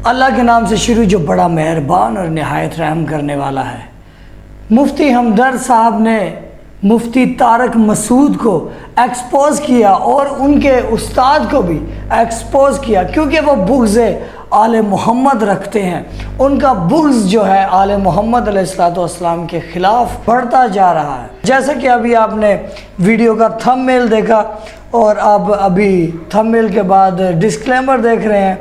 اللہ کے نام سے شروع جو بڑا مہربان اور نہایت رحم کرنے والا ہے۔ مفتی ہمدرد صاحب نے مفتی طارق مسعود کو ایکسپوز کیا اور ان کے استاد کو بھی ایکسپوز کیا، کیونکہ وہ بغض آل محمد رکھتے ہیں۔ ان کا بغض جو ہے آل محمد علیہ السلام کے خلاف بڑھتا جا رہا ہے۔ جیسا کہ ابھی آپ نے ویڈیو کا تھمبنیل دیکھا اور آپ ابھی تھمبنیل کے بعد ڈسکلیمر دیکھ رہے ہیں۔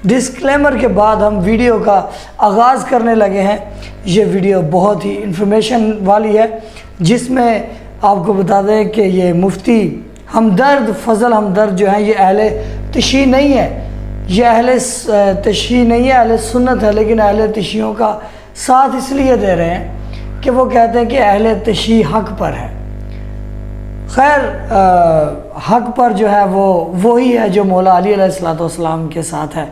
ڈسکلیمر کے بعد ہم ویڈیو کا آغاز کرنے لگے ہیں۔ یہ ویڈیو بہت ہی انفارمیشن والی ہے، جس میں آپ کو بتا دیں کہ یہ مفتی ہمدرد فضل ہمدرد جو ہیں یہ اہل تشیع نہیں ہے، یہ اہل تشیع نہیں ہے، اہل سنت ہے، لیکن اہل تشیعوں کا ساتھ اس لیے دے رہے ہیں کہ وہ کہتے ہیں کہ اہل تشیع حق پر ہے۔ خیر، حق پر جو ہے وہ وہی ہے جو مولا علی علیہ السلام کے ساتھ ہے،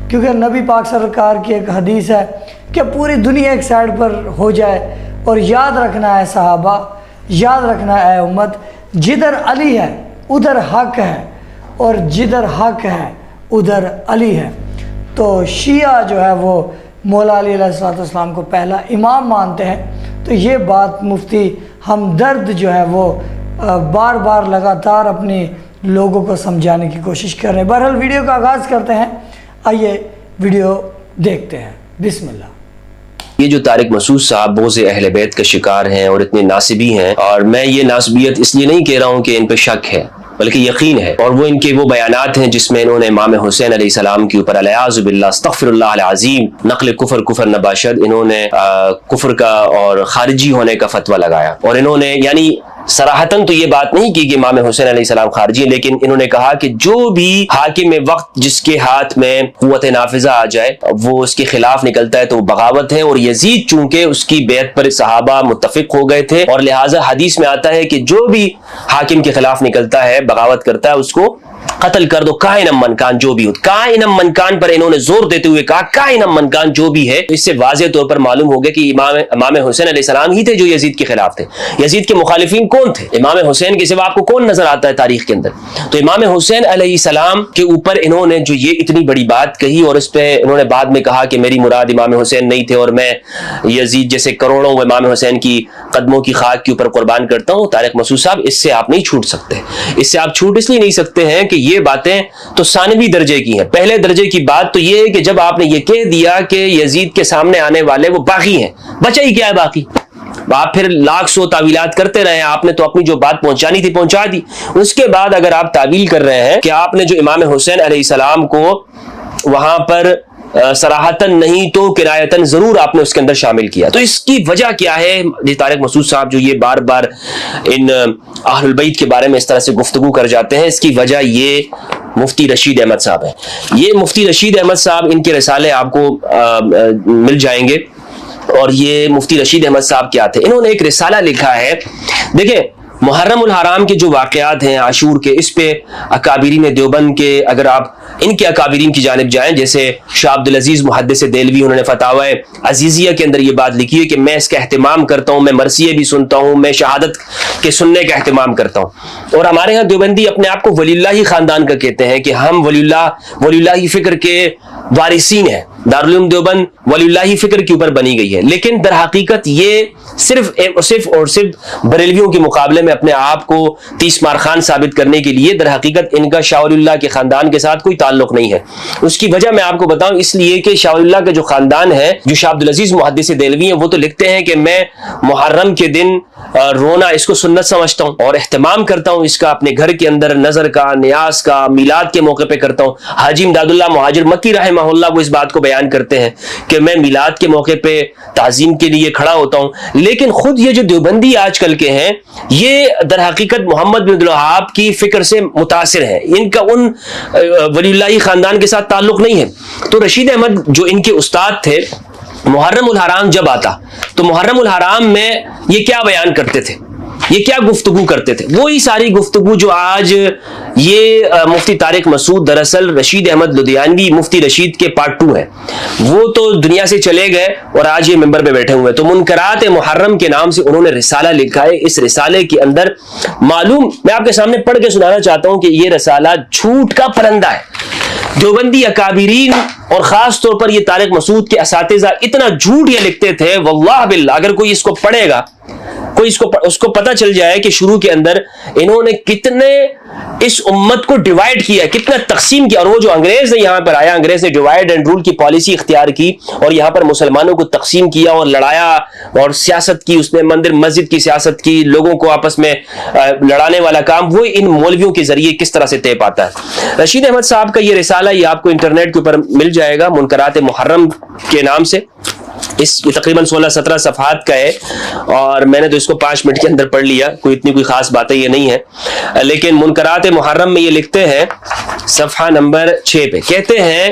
کیونکہ نبی پاک سرکار کی ایک حدیث ہے کہ پوری دنیا ایک سائڈ پر ہو جائے، اور یاد رکھنا ہے صحابہ، یاد رکھنا ہے امت، جدھر علی ہے ادھر حق ہے، اور جدھر حق ہے ادھر علی ہے۔ تو شیعہ جو ہے وہ مولا علی علیہ السلام کو پہلا امام مانتے ہیں۔ تو یہ بات مفتی ہمدرد جو ہے وہ بار بار لگاتار اپنی لوگوں کو سمجھانے کی کوشش کر رہے ہیں۔ بہرحال ویڈیو کا آغاز کرتے ہیں، آئیے ویڈیو دیکھتے ہیں۔ بسم اللہ۔ یہ جو طارق مسعود صاحب بغض اہل بیت کا شکار ہیں اور اتنے ناصبی ہیں، اور میں یہ ناصبیت اس لیے نہیں کہہ رہا ہوں کہ ان پہ شک ہے، بلکہ یقین ہے، اور وہ ان کے وہ بیانات ہیں جس میں انہوں نے امام حسین علیہ السلام کے اوپر الیاذ باللہ استغفر اللہ العظیم نقل کفر نباشد، انہوں نے کفر کا اور خارجی ہونے کا فتویٰ لگایا، اور انہوں نے یعنی صراحتاً تو یہ بات نہیں کی کہ امام حسین علیہ السلام خارجی ہیں، لیکن انہوں نے کہا کہ جو بھی حاکم وقت جس کے ہاتھ میں قوت نافذہ آ جائے وہ اس کے خلاف نکلتا ہے تو وہ بغاوت ہے، اور یزید چونکہ اس کی بیعت پر صحابہ متفق ہو گئے تھے، اور لہٰذا حدیث میں آتا ہے کہ جو بھی حاکم کے خلاف نکلتا ہے بغاوت کرتا ہے اس کو قتل کر دو، کائنم من کان، جو بھی ہو۔ کائنم من کان پر انہوں نے زور دیتے ہوئے کہا کائنم من کان، جو بھی ہے۔ اس سے واضح طور پر معلوم ہو گیا کہ امام حسین علیہ السلام ہی تھے جو یزید کے خلاف تھے۔ یزید کے مخالفین کون تھے؟ امام حسین کے سوا آپ کو کون نظر آتا ہے تاریخ کے اندر؟ تو امام حسین علیہ السلام کے اوپر انہوں نے جو یہ اتنی بڑی بات کہی، اور اس پہ انہوں نے بعد میں کہا کہ میری مراد امام حسین نہیں تھے، اور میں یزید جیسے کروڑوں امام حسین کی قدموں کی خاک کے اوپر قربان کرتا ہوں۔ طارق مسعود صاحب، اس سے آپ نہیں چھوٹ سکتے، اس سے آپ چھوٹ اس لیے نہیں سکتے ہیں کہ یہ باتیں تو ثانوی درجے کی ہیں۔ پہلے درجے کی بات تو یہ ہے کہ جب آپ نے یہ کہہ دیا کہ یزید کے سامنے آنے والے وہ باغی ہیں، بچا ہی کیا ہے باقی؟ آپ پھر لاکھ سو تعویلات کرتے رہے، آپ نے تو اپنی جو بات پہنچانی تھی پہنچا دی۔ اس کے بعد اگر آپ تعویل کر رہے ہیں کہ آپ نے جو امام حسین علیہ السلام کو وہاں پر صراحتاً نہیں تو کنایتاً ضرور آپ نے اس کے اندر شامل کیا، تو اس کی وجہ کیا ہے؟ طارق مسعود صاحب جو یہ بار بار ان اہل البیت کے بارے میں اس طرح سے گفتگو کر جاتے ہیں، اس کی وجہ یہ مفتی رشید احمد صاحب ہیں۔ یہ مفتی رشید احمد صاحب، ان کے رسالے آپ کو مل جائیں گے، اور یہ مفتی رشید احمد صاحب کیا تھے؟ انہوں نے ایک رسالہ لکھا ہے۔ دیکھیں، محرم الحرام کے جو واقعات ہیں عاشور کے، اس پہ اکابرین دیوبند کے، اگر آپ ان کے اکابرین کی جانب جائیں، جیسے شاہ عبدالعزیز محدث دہلوی، انہوں نے فتاوی عزیزیہ کے اندر یہ بات لکھی ہے کہ میں اس کا اہتمام کرتا ہوں، میں مرثیے بھی سنتا ہوں، میں شہادت کے سننے کا اہتمام کرتا ہوں۔ اور ہمارے ہاں دیوبندی اپنے آپ کو ولی اللہ خاندان کا کہتے ہیں کہ ہم ولی اللہ فکر کے وارثین ہیں۔ دارالعلوم دیوبند ولی اللہ فکر کے اوپر بنی گئی ہے، لیکن در حقیقت یہ صرف بریلویوں کے مقابلے میں اپنے آپ کو 30 مار خان ثابت کرنے کے لیے، در حقیقت ان کا شاہ ولی اللہ کے خاندان کے ساتھ کوئی تعلق نہیں ہے۔ اس کی وجہ میں آپ کو بتاؤں، اس لیے کہ شاہ ولی اللہ کا جو خاندان ہے، جو شاہ عبدالعزیز محدث دہلوی ہیں، وہ تو لکھتے ہیں کہ میں محرم کے دن رونا اس کو سنت سمجھتا ہوں اور اہتمام کرتا ہوں اس کا، اپنے گھر کے اندر نظر کا، نیاز کا، میلاد کے موقع پہ کرتا ہوں۔ حاجی امداد اللہ مہاجر مکی رحمہ اللہ وہ اس بات کو بیان کرتے ہیں کہ میں میلاد کے موقع پہ تعظیم کے لیے کھڑا ہوتا ہوں۔ لیکن خود یہ جو دیوبندی آج کل کے ہیں، یہ در حقیقت محمد بن عبدالوہاب کی فکر سے متاثر ہیں، ان کا ان ولی اللہ خاندان کے ساتھ تعلق نہیں ہے۔ تو رشید احمد جو ان کے استاد تھے، محرم الحرام جب آتا تو محرم الحرام میں یہ کیا بیان کرتے تھے، یہ کیا گفتگو کرتے تھے؟ وہی ساری گفتگو جو آج یہ مفتی طارق مسعود، دراصل رشید احمد لدھیانوی مفتی رشید کے پارٹ 2 ہے، وہ تو دنیا سے چلے گئے اور آج یہ ممبر پہ بیٹھے ہوئے۔ تو منکرات محرم کے نام سے انہوں نے رسالہ لکھا ہے۔ اس رسالے کے اندر معلوم، میں آپ کے سامنے پڑھ کے سنانا چاہتا ہوں کہ یہ رسالہ جھوٹ کا پرندہ ہے۔ دیوبندی اکابرین اور خاص طور پر یہ طارق مسعود کے اساتذہ اتنا جھوٹ یہ لکھتے تھے، واللہ باللہ اگر کوئی اس کو پڑھے گا، کوئی اس کو پتہ چل جائے کہ شروع کے اندر انہوں نے کتنے اس امت کو ڈیوائیڈ کیا، کتنا تقسیم کیا، اور وہ جو انگریز نے یہاں پر آیا، انگریز نے ڈیوائیڈ اینڈ رول کی پالیسی اختیار کی اور یہاں پر مسلمانوں کو تقسیم کیا اور لڑایا اور سیاست کی، اس نے مندر مسجد کی سیاست کی، لوگوں کو آپس میں لڑانے والا کام وہ ان مولویوں کے ذریعے کس طرح سے طے پاتا ہے۔ رشید احمد صاحب کا یہ رسالہ یہ آپ کو انٹرنیٹ کے اوپر مل جائے گا، منکرات محرم کے نام سے، اس تقریباً 16-17 صفحات کا ہے اور میں نے تو اس کو 5 منٹ کے اندر پڑھ لیا، کوئی خاص باتیں یہ نہیں ہے، لیکن منکرات محرم میں یہ لکھتے ہیں صفحہ نمبر 6 پہ، کہتے ہیں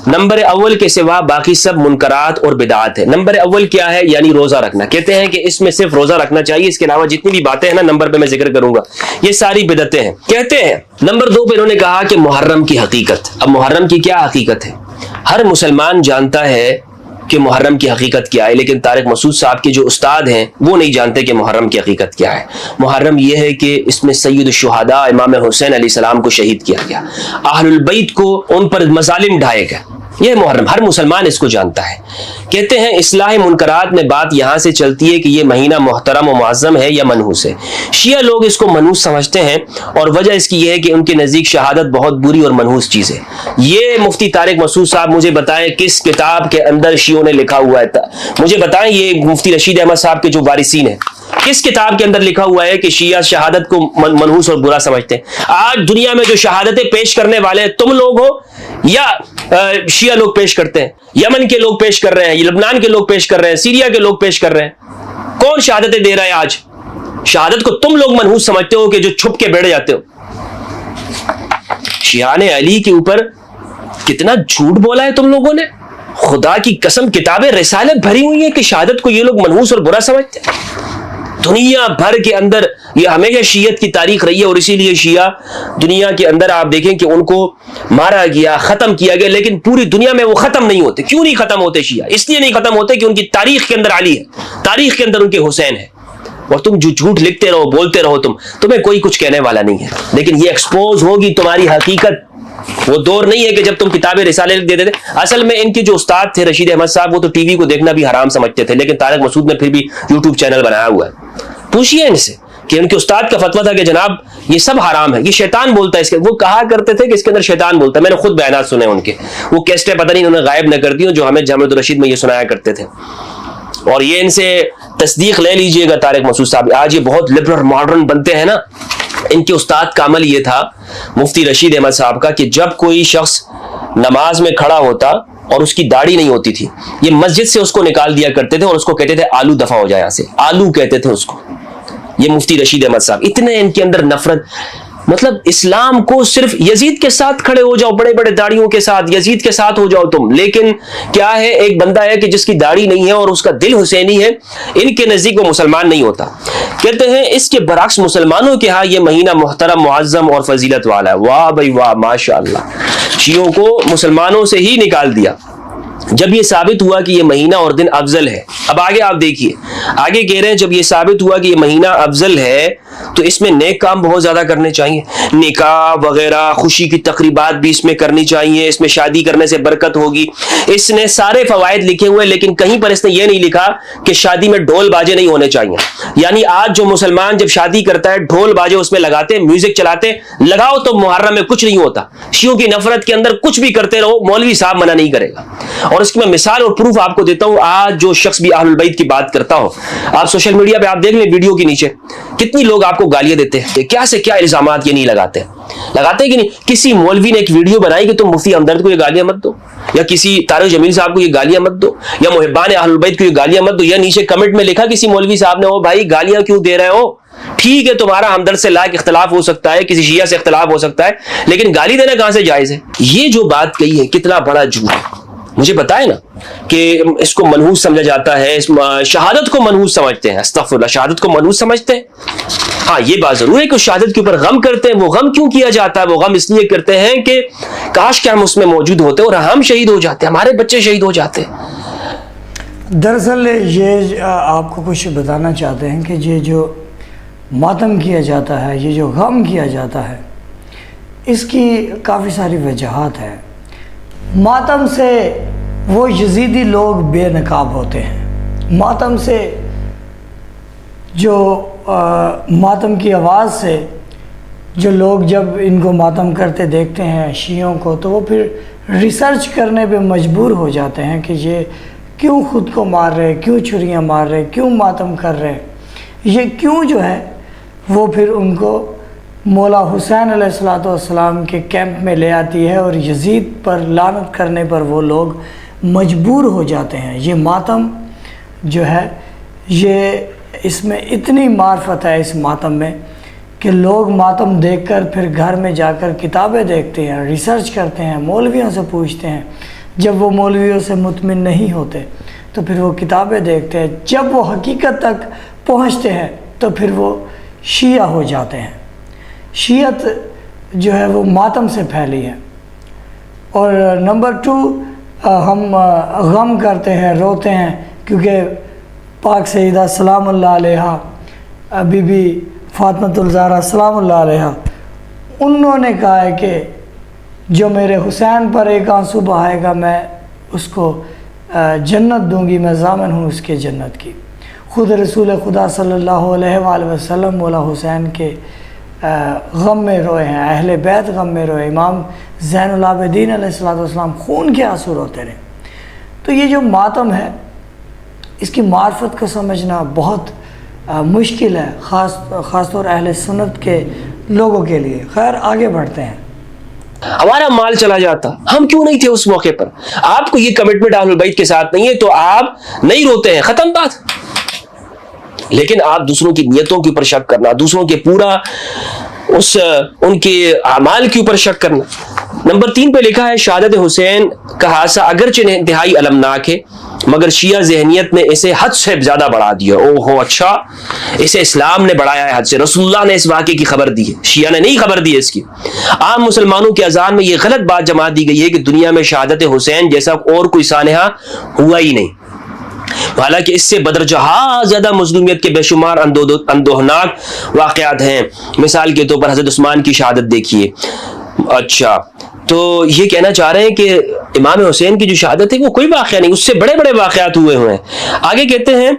نمبر اول کے سوا باقی سب منکرات اور بدعات ہے۔ نمبر اول کیا ہے؟ یعنی روزہ رکھنا، کہتے ہیں کہ اس میں صرف روزہ رکھنا چاہیے، اس کے علاوہ جتنی بھی باتیں ہیں نا نمبر پہ میں ذکر کروں گا یہ ساری بدعتیں ہیں۔ کہتے ہیں نمبر 2 پہ انہوں نے کہا کہ محرم کی حقیقت۔ اب محرم کی کیا حقیقت ہے؟ ہر مسلمان جانتا ہے کہ محرم کی حقیقت کیا ہے، لیکن طارق مسعود صاحب کے جو استاد ہیں وہ نہیں جانتے کہ محرم کی حقیقت کیا ہے۔ محرم یہ ہے کہ اس میں سید الشہداء امام حسین علیہ السلام کو شہید کیا گیا، اہل البیت کو ان پر مظالم ڈھائے گئے، یہ محرم ہر مسلمان اس کو جانتا ہے۔ کہتے ہیں اصلاح منکرات میں بات یہاں سے چلتی ہے کہ یہ مہینہ محترم و معظم ہے یا منحوس ہے۔ شیعہ لوگ اس کو منحوس سمجھتے ہیں اور وجہ اس کی یہ ہے کہ ان کے نزدیک شہادت بہت بری اور منحوس چیز ہے۔ یہ مفتی طارق مسعود صاحب مجھے بتائیں کس کتاب کے اندر شیعوں نے لکھا ہوا ہے، مجھے بتائیں، یہ مفتی رشید احمد صاحب کے جو وارثین ہیں کس کتاب کے اندر لکھا ہوا ہے کہ شیعہ شہادت کو منحوس اور برا سمجھتے ہیں؟ آج دنیا میں جو شہادتیں پیش کرنے والے تم لوگ ہو یا شیعہ لوگ پیش کرتے ہیں؟ یمن کے لوگ پیش کر رہے ہیں، لبنان کے لوگ پیش کر رہے ہیں، سیریا کے لوگ پیش کر رہے ہیں، کون شہادتیں دے رہا ہے آج؟ شہادت کو تم لوگ منحوس سمجھتے ہو کہ جو چھپ کے بیٹھ جاتے ہو۔ شیعان علی کے اوپر کتنا جھوٹ بولا ہے تم لوگوں نے، خدا کی قسم کتابیں رسالت بھری ہوئی ہیں کہ شہادت کو یہ لوگ منحوس اور برا سمجھتے ہیں۔ دنیا بھر کے اندر یہ ہمیشہ شیعت کی تاریخ رہی ہے اور اسی لیے شیعہ دنیا کے اندر آپ دیکھیں کہ ان کو مارا گیا، ختم کیا گیا، لیکن پوری دنیا میں وہ ختم نہیں ہوتے۔ کیوں نہیں ختم ہوتے شیعہ؟ اس لیے نہیں ختم ہوتے کہ ان کی تاریخ کے اندر علی ہے، تاریخ کے اندر ان کے حسین ہے، اور تم جو جھوٹ لکھتے رہو بولتے رہو تمہیں کوئی کچھ کہنے والا نہیں ہے، لیکن یہ ایکسپوز ہوگی تمہاری حقیقت۔ وہ دور نہیں ہے کہ جب تم کتابیں رسالے لکھ دیتے تھے۔ اصل میں ان کے جو استاد تھے رشید احمد صاحب وہ تو ٹی وی کو دیکھنا بھی حرام سمجھتے تھے، لیکن طارق مسعود نے پھر بھی یوٹیوب چینل بنایا ہوا ہے۔ پوچھئے ان سے کہ ان کے استاد کا فتویٰ تھا کہ جناب یہ سب حرام ہے، یہ شیطان بولتا ہے، اس کے وہ کہا کرتے تھے کہ اس کے اندر شیطان بولتا ہے۔ میں نے خود بیانات سنے ان کے، وہ کیسٹیں پتہ نہیں انہوں نے غائب نہ کر دی جو ہمیں جامعۃ الرشید میں یہ سنایا کرتے تھے، اور یہ ان سے تصدیق لے لیجئے گا طارق مسعود صاحب۔ آج یہ بہت لبرل ماڈرن بنتے ہیں نا، ان کے استاد کا عمل یہ تھا مفتی رشید احمد صاحب کا کہ جب کوئی شخص نماز میں کھڑا ہوتا اور اس کی داڑھی نہیں ہوتی تھی، یہ مسجد سے اس کو نکال دیا کرتے تھے اور اس کو کہتے تھے آلو دفع ہو جائے، یہاں سے آلو کہتے تھے اس کو۔ یہ مفتی رشید احمد صاحب، اتنے ان کے اندر نفرت، مطلب اسلام کو صرف یزید کے ساتھ کھڑے ہو جاؤ، بڑے بڑے داڑھیوں کے ساتھ یزید کے ساتھ ہو جاؤ تم، لیکن کیا ہے ایک بندہ ہے کہ جس کی داڑھی نہیں ہے اور اس کا دل حسینی ہے، ان کے نزدیک وہ مسلمان نہیں ہوتا۔ کہتے ہیں اس کے برعکس مسلمانوں کے ہاں یہ مہینہ محترم معظم اور فضیلت والا ہے۔ واہ بھائی واہ، ماشاءاللہ، شیعوں کو مسلمانوں سے ہی نکال دیا جب یہ ثابت ہوا کہ یہ مہینہ اور دن افضل ہے۔ اب آگے آپ دیکھیے، آگے کہہ رہے ہیں جب یہ ثابت ہوا کہ یہ مہینہ افضل ہے تو اس میں نیک کام بہت زیادہ کرنے چاہیے، نکاح وغیرہ خوشی کی تقریبات بھی اس میں کرنی چاہیے، اس میں شادی کرنے سے برکت ہوگی۔ اس نے سارے فوائد لکھے ہوئے، لیکن کہیں پر اس نے یہ نہیں لکھا کہ شادی میں ڈھول باجے نہیں ہونے چاہیے۔ یعنی آج جو مسلمان جب شادی کرتا ہے ڈھول باجے اس میں لگاتے، میوزک چلاتے، لگاؤ تو محرم میں کچھ نہیں ہوتا۔ شیعوں کی نفرت کے اندر کچھ بھی کرتے رہو، مولوی صاحب منع نہیں کرے گا۔ اور اس کی میں مثال اور پروف آپ کو دیتا ہوں۔ آج جو شخص بھی اہل البیت کی بات کرتا ہو، آپ سوشل میڈیا پہ آپ دیکھ لیں ویڈیو کے نیچے کتنی لوگ آپ کو گالیاں دیتے ہیں، کیا سے کیا الزامات یہ نہیں لگاتے کہ نہیں۔ کسی مولوی نے ایک ویڈیو بنائی کہ تم مفتی ہمدرد کو یہ گالیاں مت دو، یا کسی طارق جمیل صاحب کو یہ گالیاں مت دو، یا محبان اہل البیت کو یہ گالیاں مت دو، یا نیچے کمنٹ میں لکھا کسی مولوی صاحب نے، او بھائی گالیاں کیوں دے رہے ہو؟ ٹھیک ہے تمہارا ہمدرد سے لائق اختلاف ہو سکتا ہے، کسی شیعہ سے اختلاف ہو سکتا ہے، لیکن گالی دینا کہاں سے جائز ہے؟ یہ جو بات کہی ہے کتنا بڑا جھوٹ ہے۔ مجھے بتائے نا کہ اس کو منحوس سمجھا جاتا ہے، شہادت کو منحوس سمجھتے ہیں، استغفر اللہ، شہادت کو منحوس سمجھتے ہیں۔ ہاں یہ بات ضرور ہے کہ شہادت کے اوپر غم کرتے ہیں۔ وہ غم کیوں کیا جاتا ہے؟ وہ غم اس لیے کرتے ہیں کہ کاش کہ ہم اس میں موجود ہوتے اور ہم شہید ہو جاتے، ہمارے بچے شہید ہو جاتے۔ دراصل یہ آپ کو کچھ بتانا چاہتے ہیں کہ یہ جو ماتم کیا جاتا ہے، یہ جو غم کیا جاتا ہے، اس کی کافی ساری وجہات ہیں۔ ماتم سے وہ یزیدی لوگ بے نقاب ہوتے ہیں، ماتم سے جو ماتم کی آواز سے جو لوگ جب ان کو ماتم کرتے دیکھتے ہیں شیعوں کو، تو وہ پھر ریسرچ کرنے پہ مجبور ہو جاتے ہیں کہ یہ کیوں خود کو مار رہے، کیوں چھریاں مار رہے، کیوں ماتم کر رہے، یہ کیوں جو ہے وہ پھر ان کو مولا حسین علیہ السلام کے کیمپ میں لے آتی ہے، اور یزید پر لعنت کرنے پر وہ لوگ مجبور ہو جاتے ہیں۔ یہ ماتم جو ہے، یہ اس میں اتنی معرفت ہے اس ماتم میں کہ لوگ ماتم دیکھ کر پھر گھر میں جا کر کتابیں دیکھتے ہیں، ریسرچ کرتے ہیں، مولویوں سے پوچھتے ہیں۔ جب وہ مولویوں سے مطمئن نہیں ہوتے تو پھر وہ کتابیں دیکھتے ہیں، جب وہ حقیقت تک پہنچتے ہیں تو پھر وہ شیعہ ہو جاتے ہیں۔ شیعت جو ہے وہ ماتم سے پھیلی ہے۔ اور نمبر 2، ہم غم کرتے ہیں، روتے ہیں، کیونکہ پاک سیدہ سلام اللہ علیہا بی بی فاطمۃ الزہرا سلام اللہ علیہا، انہوں نے کہا ہے کہ جو میرے حسین پر ایک آنسو بہائے گا میں اس کو جنت دوں گی، میں ضامن ہوں اس کے جنت کی۔ خود رسول خدا صلی اللہ علیہ وآلہ وسلم مولا حسین کے غم میں روئے ہیں، اہل بیت غم میں روئے، امام زین العابدین علیہ السلام خون کے آنسو روتے رہے۔ تو یہ جو ماتم ہے اس کی معرفت کو سمجھنا بہت مشکل ہے، خاص طور اہل سنت کے لوگوں کے لیے۔ خیر آگے بڑھتے ہیں۔ ہمارا مال چلا جاتا، ہم کیوں نہیں تھے اس موقع پر؟ آپ کو یہ کمٹمنٹ اہل البیت کے ساتھ نہیں ہے تو آپ نہیں روتے ہیں، ختم بات۔ لیکن آپ دوسروں کی نیتوں کے اوپر شک کرنا، دوسروں کے پورا ان کے اعمال کے اوپر شک کرنا۔ نمبر 3 پہ لکھا ہے شہادت حسین کا حادثہ اگرچہ انتہائی المناک ہے مگر شیعہ ذہنیت نے اسے حد سے زیادہ بڑھا دیا۔ او ہو، اچھا، اسے اسلام نے بڑھایا ہے حد سے، رسول اللہ نے اس واقعے کی خبر دی ہے، شیعہ نے نہیں خبر دی ہے اس کی۔ عام مسلمانوں کے اذہان میں یہ غلط بات جما دی گئی ہے کہ دنیا میں شہادت حسین جیسا اور کوئی سانحہ ہوا ہی نہیں، حالانکہ اس سے بدرجہ زیادہ مظلومیت کے بے شمار اندوہناک واقعات ہیں۔ مثال کے طور پر حضرت عثمان کی شہادت دیکھیے۔ اچھا، تو یہ کہنا چاہ رہے ہیں کہ امام حسین کی جو شہادت ہے وہ کوئی واقعہ نہیں، اس سے بڑے بڑے واقعات ہوئے ہیں۔ آگے کہتے ہیں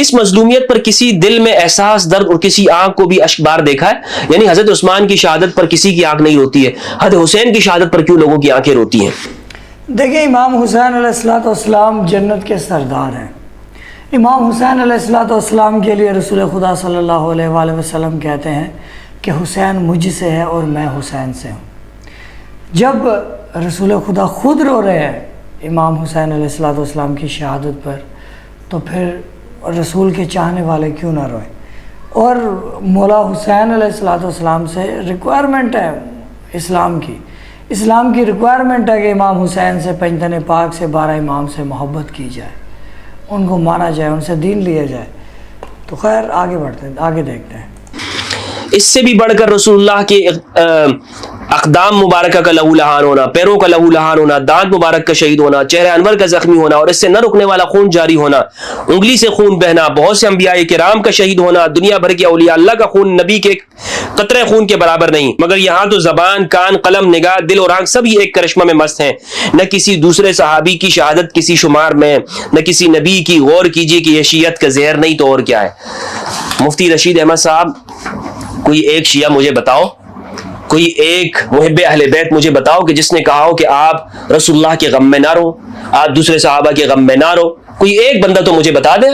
اس مظلومیت پر کسی دل میں احساس درد اور کسی آنکھ کو بھی اشک بار دیکھا ہے، یعنی حضرت عثمان کی شہادت پر کسی کی آنکھ نہیں روتی ہے، حضرت حسین کی شہادت پر کیوں لوگوں کی آنکھیں روتی ہیں؟ دیکھیں، امام حسین علیہ السلام جنت کے سردار ہیں۔ امام حسین علیہ السلام کے لیے رسول خدا صلی اللہ علیہ وآلہ وسلم کہتے ہیں کہ حسین مجھ سے ہے اور میں حسین سے ہوں۔ جب رسول خدا خود رو رہے ہیں امام حسین علیہ السلام کی شہادت پر، تو پھر رسول کے چاہنے والے کیوں نہ روئیں؟ اور مولا حسین علیہ السلام سے ریکوائرمنٹ ہے اسلام کی ریکوائرمنٹ ہے کہ امام حسین سے، پنجتن پاک سے، 12 امام سے محبت کی جائے، ان کو مانا جائے، ان سے دین لیا جائے۔ تو خیر آگے بڑھتے ہیں، آگے دیکھتے ہیں۔ اس سے بھی بڑھ کر رسول اللہ کے اقدام مبارکہ کا لہو لہان ہونا، پیروں کا لہو لہان ہونا، دانت مبارک کا شہید ہونا، چہرہ انور کا زخمی ہونا اور اس سے نہ رکنے والا خون جاری ہونا، انگلی سے خون بہنا، بہت سے انبیاء کرام کا شہید ہونا، دنیا بھر کے اولیاء اللہ کا خون نبی کے قطرے خون کے برابر نہیں، مگر یہاں تو زبان، کان، قلم، نگاہ، دل اور آنکھ سب ہی ایک کرشمہ میں مست ہیں۔ نہ کسی دوسرے صحابی کی شہادت کسی شمار میں، نہ کسی نبی کی۔ غور کیجئے کہ یہ شیعت کا زہر نہیں تو اور کیا ہے۔ مفتی رشید احمد صاحب، کوئی ایک شیعہ مجھے بتاؤ، کوئی ایک محب اہل بیت مجھے بتاؤ کہ جس نے کہا ہو کہ آپ رسول اللہ کے غم میں نہ رو، آپ دوسرے صحابہ کے غم میں نہ رو، کوئی ایک بندہ تو مجھے بتا دیں۔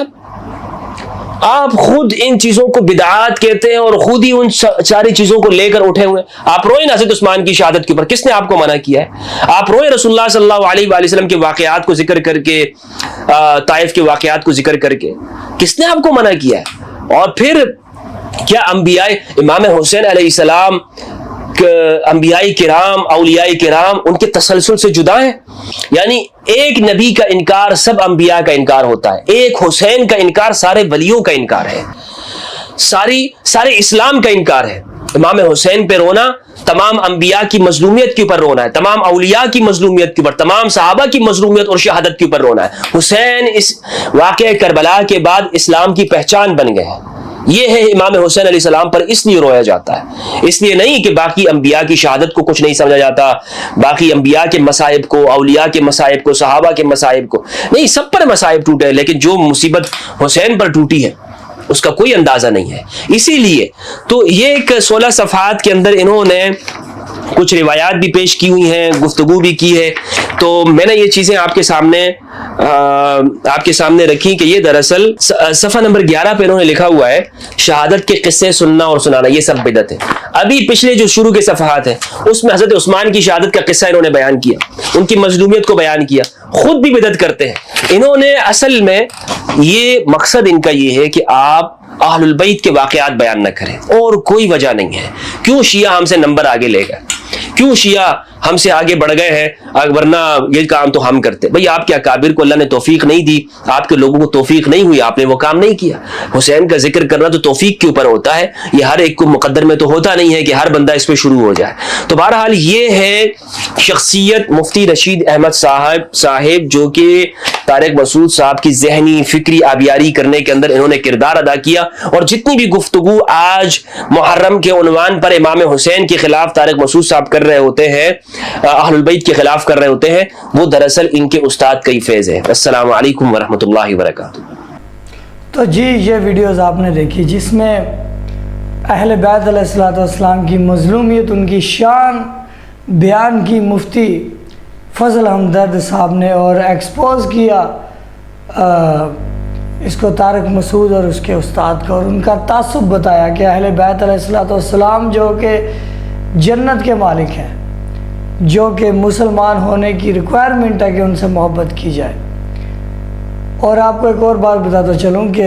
آپ خود ان چیزوں کو بدعات کہتے ہیں اور خود ہی ان ساری چیزوں کو لے کر اٹھے ہوئے۔ آپ روئے حضرت عثمان کی شہادت کے اوپر، کس نے آپ کو منع کیا ہے؟ آپ روئے رسول اللہ صلی اللہ علیہ وآلہ وسلم کے واقعات کو ذکر کر کے، طائف کے واقعات کو ذکر کر کے، کس نے آپ کو منع کیا ہے؟ اور پھر کیا انبیاء امام حسین علیہ السلام، انبیاء کرام، اولیاء کرام ان کے تسلسل سے جدا ہیں؟ یعنی ایک نبی کا انکار سب انبیاء کا انکار ہوتا ہے، ایک حسین کا انکار سارے ولیوں کا انکار ہے، سارے اسلام کا انکار ہے۔ امام حسین پہ رونا تمام انبیاء کی مظلومیت کے اوپر رونا ہے، تمام اولیاء کی مظلومیت کے اوپر، تمام صحابہ کی مظلومیت اور شہادت کے اوپر رونا ہے۔ حسین اس واقعہ کربلا کے بعد اسلام کی پہچان بن گئے ہیں، یہ ہے امام حسین علیہ السلام پر اس لیے رویا جاتا ہے، اس لیے نہیں کہ باقی انبیاء کی شہادت کو کچھ نہیں سمجھا جاتا، باقی انبیاء کے مصائب کو، اولیاء کے مصائب کو، صحابہ کے مصائب کو نہیں، سب پر مصائب ٹوٹے، لیکن جو مصیبت حسین پر ٹوٹی ہے اس کا کوئی اندازہ نہیں ہے۔ اسی لیے تو یہ ایک 16 صفحات کے اندر انہوں نے کچھ روایات بھی پیش کی ہوئی ہیں، گفتگو بھی کی ہے، تو میں نے یہ چیزیں آپ کے سامنے رکھی کہ یہ دراصل صفحہ نمبر 11 پہ انہوں نے لکھا ہوا ہے شہادت کے قصے سننا اور سنانا یہ سب بدعت ہے۔ ابھی پچھلے جو شروع کے صفحات ہیں اس میں حضرت عثمان کی شہادت کا قصہ انہوں نے بیان کیا، ان کی مظلومیت کو بیان کیا، خود بھی بدعت کرتے ہیں۔ انہوں نے اصل میں یہ مقصد ان کا یہ ہے کہ آپ اہل البیت کے واقعات بیان نہ کریں، اور کوئی وجہ نہیں ہے۔ کیوں شیعہ ہم سے نمبر آگے لے گئے، کیوں شیعہ ہم سے آگے بڑھ گئے ہیں، ورنہ یہ کام تو ہم کرتے۔ بھئی آپ کے اکابر کو اللہ نے توفیق نہیں دی، آپ کے لوگوں کو توفیق نہیں ہوئی، آپ نے وہ کام نہیں کیا۔ حسین کا ذکر کرنا تو توفیق کے اوپر ہوتا ہے، یہ ہر ایک کو مقدر میں تو ہوتا نہیں ہے کہ ہر بندہ اس پہ شروع ہو جائے۔ تو بہرحال یہ ہے شخصیت مفتی رشید احمد صاحب جو کہ طارق مسعود صاحب کی ذہنی فکری آبیاری کرنے کے اندر انہوں نے کردار ادا کیا، اور جتنی بھی گفتگو آج محرم کے عنوان پر امام حسین کے خلاف طارق مسعود صاحب کر رہے ہوتے ہیں، اہل البیت کے خلاف کر رہے ہوتے ہیں، وہ دراصل ان کے استاد کا ہی فیض ہے۔ السلام علیکم ورحمۃ اللہ وبرکاتہ۔ تو جی یہ ویڈیوز آپ نے دیکھی جس میں اہل بیت علیہ الصلوۃ والسلام کی مظلومیت، ان کی شان بیان کی مفتی فضل ہمدرد صاحب نے، اور ایکسپوز کیا اس کو طارق مسعود اور اس کے استاد کو، اور ان کا تعصب بتایا کہ اہل بیت علیہ الصلوۃ والسلام جو کہ جنت کے مالک ہیں، جو کہ مسلمان ہونے کی ریکوائرمنٹ ہے کہ ان سے محبت کی جائے۔ اور آپ کو ایک اور بات بتاتا چلوں کہ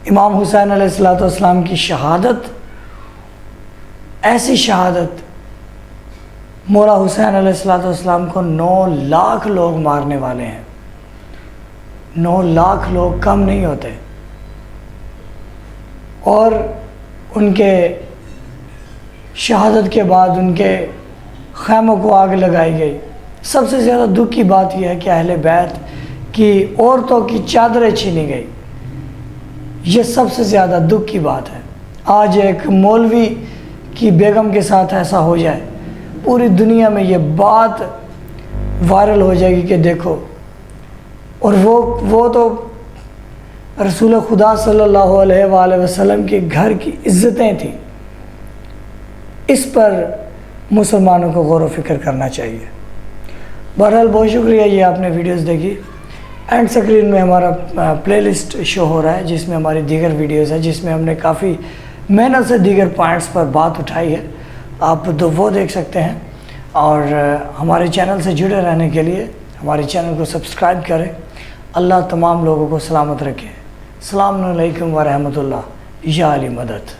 امام حسین علیہ الصلوۃ والسلام کی شہادت، ایسی شہادت، مولا حسین علیہ الصلوۃ والسلام کو 9 لاکھ لوگ مارنے والے ہیں، 9 لاکھ لوگ کم نہیں ہوتے، اور ان کے شہادت کے بعد ان کے خیموں کو آگ لگائی گئی۔ سب سے زیادہ دکھ کی بات یہ ہے کہ اہل بیت کی عورتوں کی چادریں چھینی گئی، یہ سب سے زیادہ دکھ کی بات ہے۔ آج ایک مولوی کی بیگم کے ساتھ ایسا ہو جائے، پوری دنیا میں یہ بات وائرل ہو جائے گی کہ دیکھو، اور وہ تو رسول خدا صلی اللہ علیہ وآلہ وسلم کے گھر کی عزتیں تھیں۔ اس پر مسلمانوں کو غور و فکر کرنا چاہیے۔ بہرحال بہت شکریہ، یہ آپ نے ویڈیوز دیکھی۔ اینڈ سکرین میں ہمارا پلے لسٹ شو ہو رہا ہے جس میں ہماری دیگر ویڈیوز ہیں، جس میں ہم نے کافی محنت سے دیگر پوائنٹس پر بات اٹھائی ہے، آپ تو وہ دیکھ سکتے ہیں۔ اور ہمارے چینل سے جڑے رہنے کے لیے ہمارے چینل کو سبسکرائب کریں۔ اللہ تمام لوگوں کو سلامت رکھے۔ السلام علیکم ورحمۃ اللہ، یا علی مدد۔